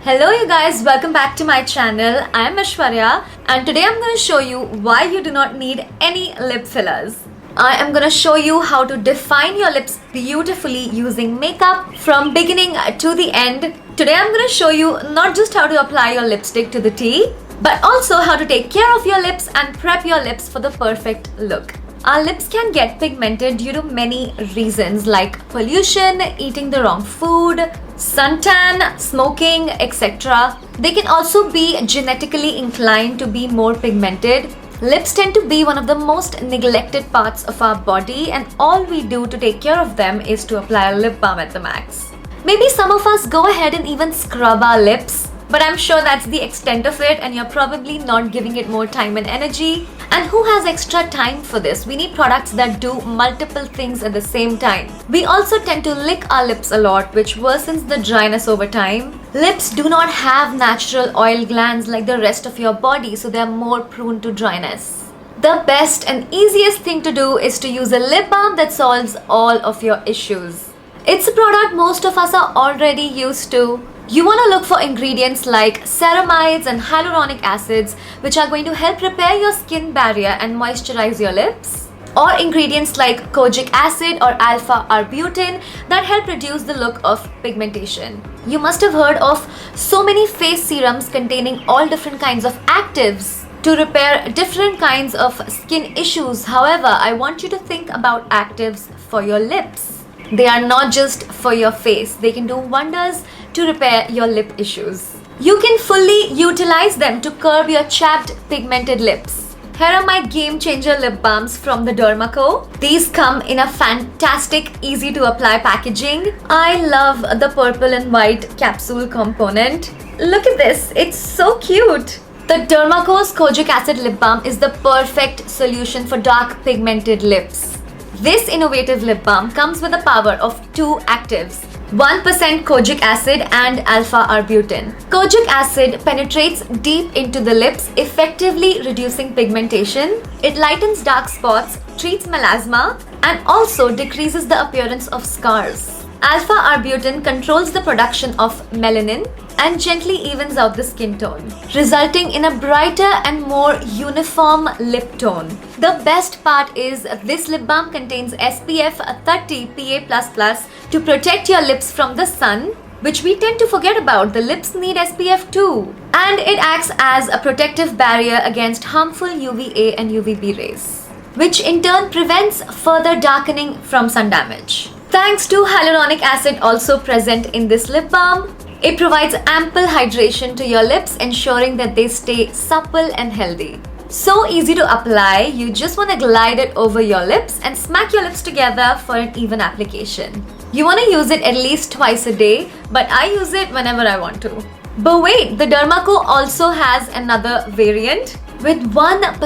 Hello you guys, welcome back to my channel. I am Aishwarya and today I'm going to show you why you do not need any lip fillers. I am going to show you how to define your lips beautifully using makeup from beginning to the end. Today I'm going to show you not just how to apply your lipstick to the T, but also how to take care of your lips and prep your lips for the perfect look. Our lips can get pigmented due to many reasons like pollution, eating the wrong food, suntan, smoking, etc. They can also be genetically inclined to be more pigmented. Lips tend to be one of the most neglected parts of our body, and all we do to take care of them is to apply a lip balm at the max. Maybe some of us go ahead and even scrub our lips, but I'm sure that's the extent of it and you're probably not giving it more time and energy. And who has extra time for this? We need products that do multiple things at the same time. We also tend to lick our lips a lot, which worsens the dryness over time. Lips do not have natural oil glands like the rest of your body, so they're more prone to dryness. The best and easiest thing to do is to use a lip balm that solves all of your issues. It's a product most of us are already used to. You want to look for ingredients like ceramides and hyaluronic acids, which are going to help repair your skin barrier and moisturize your lips, or ingredients like kojic acid or alpha-arbutin that help reduce the look of pigmentation. You must have heard of so many face serums containing all different kinds of actives to repair different kinds of skin issues. However, I want you to think about actives for your lips. They are not just for your face. They can do wonders to repair your lip issues. You can fully utilize them to curb your chapped, pigmented lips. Here are my game changer lip balms from the Derma Co. These come in a fantastic, easy to apply packaging. I love the purple and white capsule component. Look at this, it's so cute. The Derma Co's Kojic Acid Lip Balm is the perfect solution for dark, pigmented lips. This innovative lip balm comes with the power of two actives, 1% kojic acid and alpha-arbutin. Kojic acid penetrates deep into the lips, effectively reducing pigmentation. It lightens dark spots, treats melasma, and also decreases the appearance of scars. Alpha-arbutin controls the production of melanin and gently evens out the skin tone, resulting in a brighter and more uniform lip tone. The best part is this lip balm contains SPF 30 PA++ to protect your lips from the sun, which we tend to forget about. The lips need SPF too. And it acts as a protective barrier against harmful UVA and UVB rays, which in turn prevents further darkening from sun damage. Thanks to hyaluronic acid also present in this lip balm, it provides ample hydration to your lips, ensuring that they stay supple and healthy. So easy to apply, you just want to glide it over your lips and smack your lips together for an even application. You want to use it at least twice a day, but I use it whenever I want to. But wait, the Derma Co also has another variant with 1%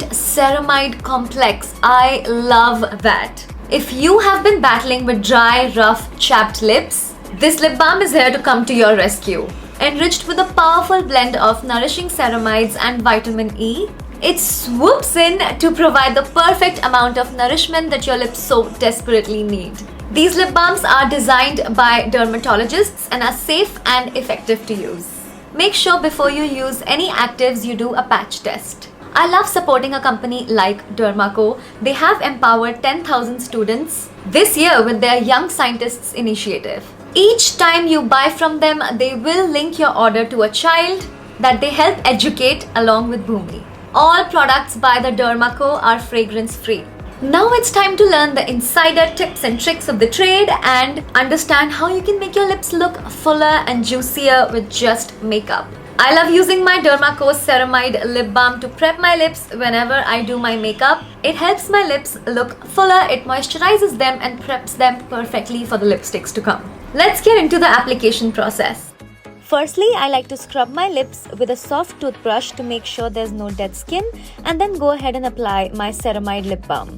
ceramide complex. I love that. If you have been battling with dry, rough, chapped lips, this lip balm is here to come to your rescue. Enriched with a powerful blend of nourishing ceramides and vitamin E, it swoops in to provide the perfect amount of nourishment that your lips so desperately need. These lip balms are designed by dermatologists and are safe and effective to use. Make sure before you use any actives you do a patch test. I love supporting a company like Derma Co. They have empowered 10,000 students this year with their Young Scientists initiative. Each time you buy from them, they will link your order to a child that they help educate along with Bhumi. All products by the Derma Co are fragrance-free. Now it's time to learn the insider tips and tricks of the trade and understand how you can make your lips look fuller and juicier with just makeup. I love using my Derma Co ceramide lip balm to prep my lips whenever I do my makeup. It helps my lips look fuller, it moisturizes them and preps them perfectly for the lipsticks to come. Let's get into the application process. Firstly, I like to scrub my lips with a soft toothbrush to make sure there's no dead skin, and then go ahead and apply my ceramide lip balm.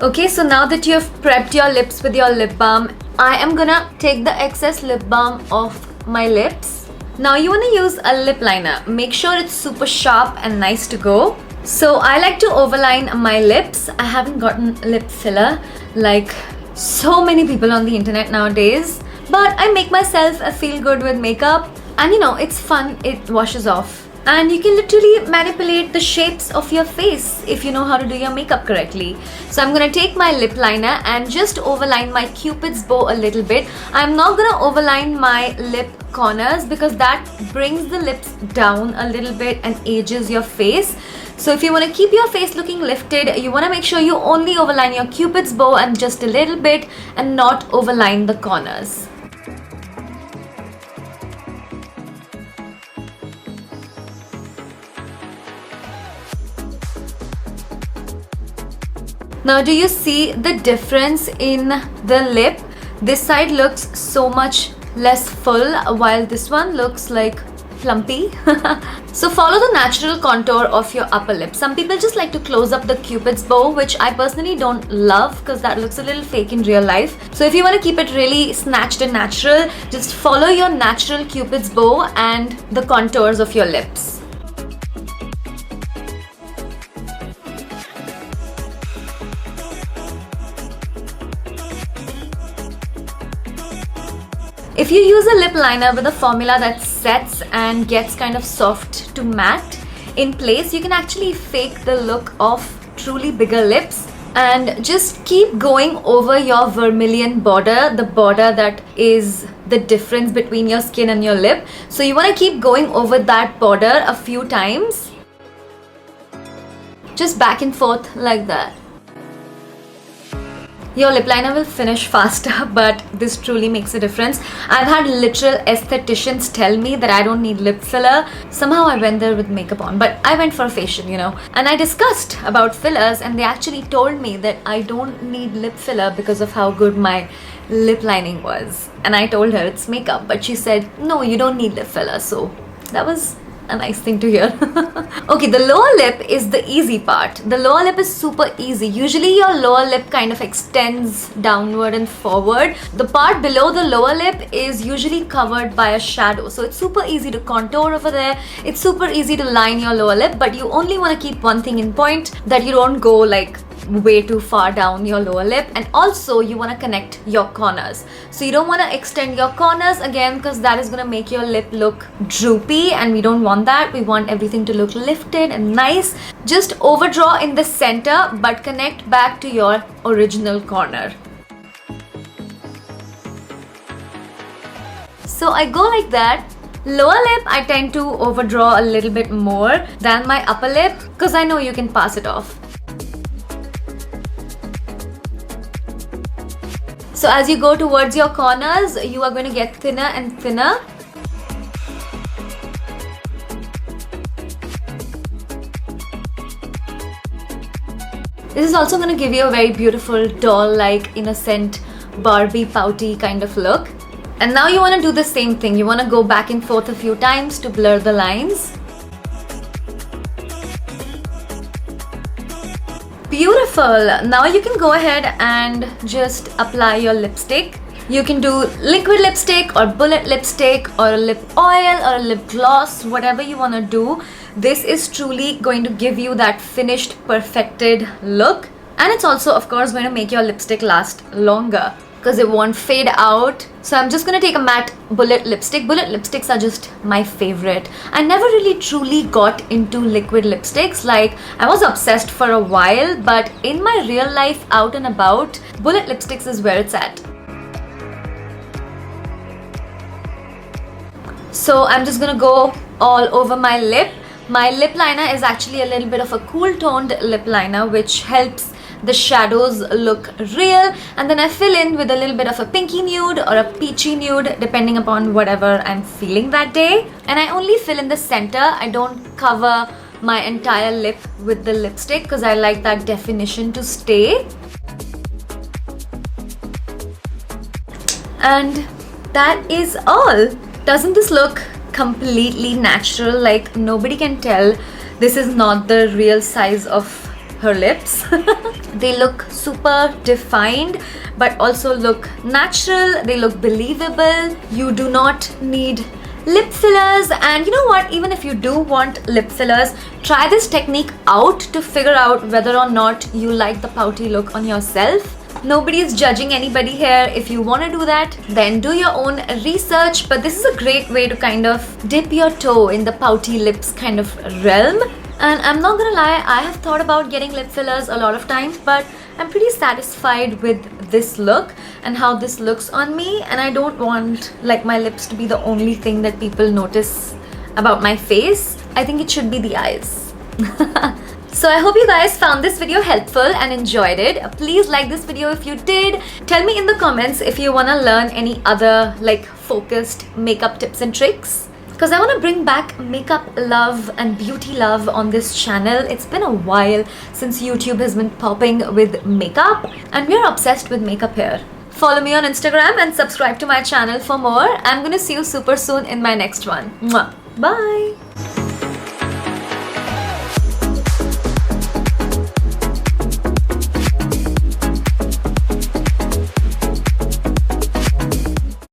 Okay, so now that you have prepped your lips with your lip balm, I am gonna take the excess lip balm off my lips. Now you want to use a lip liner. Make sure it's super sharp and nice to go. So I like to overline my lips. I haven't gotten lip filler like so many people on the internet nowadays. but I make myself feel good with makeup, and you know, it's fun, it washes off. And you can literally manipulate the shapes of your face if you know how to do your makeup correctly. So I'm gonna take my lip liner and just overline my Cupid's bow a little bit. I'm not gonna overline my lip corners because that brings the lips down a little bit and ages your face. So if you want to keep your face looking lifted, you want to make sure you only overline your Cupid's bow and just a little bit, and not overline the corners. Now, do you see the difference in the lip? This side looks so much less full, while this one looks like plumpy. So follow the natural contour of your upper lip. Some people just like to close up the Cupid's bow, which I personally don't love because that looks a little fake in real life. So if you want to keep it really snatched and natural, just follow your natural Cupid's bow and the contours of your lips. If you use a lip liner with a formula that sets and gets kind of soft to matte in place, you can actually fake the look of truly bigger lips, and just keep going over your vermilion border, the border that is the difference between your skin and your lip. So you want to keep going over that border a few times, just back and forth like that. Your lip liner will finish faster, but this truly makes a difference. I've had literal aestheticians tell me that I don't need lip filler. Somehow I went there with makeup on, but I went for a facial, you know. And I discussed about fillers, and they actually told me that I don't need lip filler because of how good my lip lining was. And I told her it's makeup, but she said, no, you don't need lip filler. So that was a nice thing to hear. Okay, the lower lip is the easy part. The lower lip is super easy. Usually your lower lip kind of extends downward and forward. The part below the lower lip is usually covered by a shadow. So it's super easy to contour over there. It's super easy to line your lower lip, but you only want to keep one thing in point, that you don't go like way too far down your lower lip, and also you want to connect your corners. So you don't want to extend your corners again, because that is going to make your lip look droopy, and we don't want that. We want everything to look lifted and nice. Just overdraw in the center, but connect back to your original corner. So I go like that. Lower lip, I tend to overdraw a little bit more than my upper lip, because I know you can pass it off. So as you go towards your corners, you are going to get thinner and thinner. This is also going to give you a very beautiful doll-like, innocent, Barbie pouty kind of look. And now you want to do the same thing. You want to go back and forth a few times to blur the lines. Beautiful. Now you can go ahead and just apply your lipstick. You can do liquid lipstick or bullet lipstick or a lip oil or a lip gloss, whatever you want to do. This is truly going to give you that finished, perfected look. And it's also, of course, going to make your lipstick last longer, because it won't fade out. So I'm just going to take a matte bullet lipstick. Bullet lipsticks are just my favorite. I never really truly got into liquid lipsticks. Like, I was obsessed for a while, but in my real life out and about, bullet lipsticks is where it's at. So I'm just going to go all over my lip. My lip liner is actually a little bit of a cool toned lip liner, which helps the shadows look real, and then I fill in with a little bit of a pinky nude or a peachy nude depending upon whatever I'm feeling that day. And I only fill in the center. I don't cover my entire lip with the lipstick because I like that definition to stay. And that is all. Doesn't this look completely natural? Like, nobody can tell this is not the real size of her lips. They look super defined, but also look natural. They look believable. You do not need lip fillers. And you know what, even if you do want lip fillers, try this technique out to figure out whether or not you like the pouty look on yourself. Nobody is judging anybody here. If you want to do that, then do your own research. But this is a great way to kind of dip your toe in the pouty lips kind of realm. And I'm not gonna lie, I have thought about getting lip fillers a lot of times, but I'm pretty satisfied with this look and how this looks on me. And I don't want like my lips to be the only thing that people notice about my face. I think it should be the eyes. So I hope you guys found this video helpful and enjoyed it. Please like this video if you did. Tell me in the comments if you want to learn any other like focused makeup tips and tricks, because I want to bring back makeup love and beauty love on this channel. It's been a while since YouTube has been popping with makeup, and we're obsessed with makeup here. Follow me on Instagram and subscribe to my channel for more. I'm gonna see you super soon in my next one. Mwah. Bye!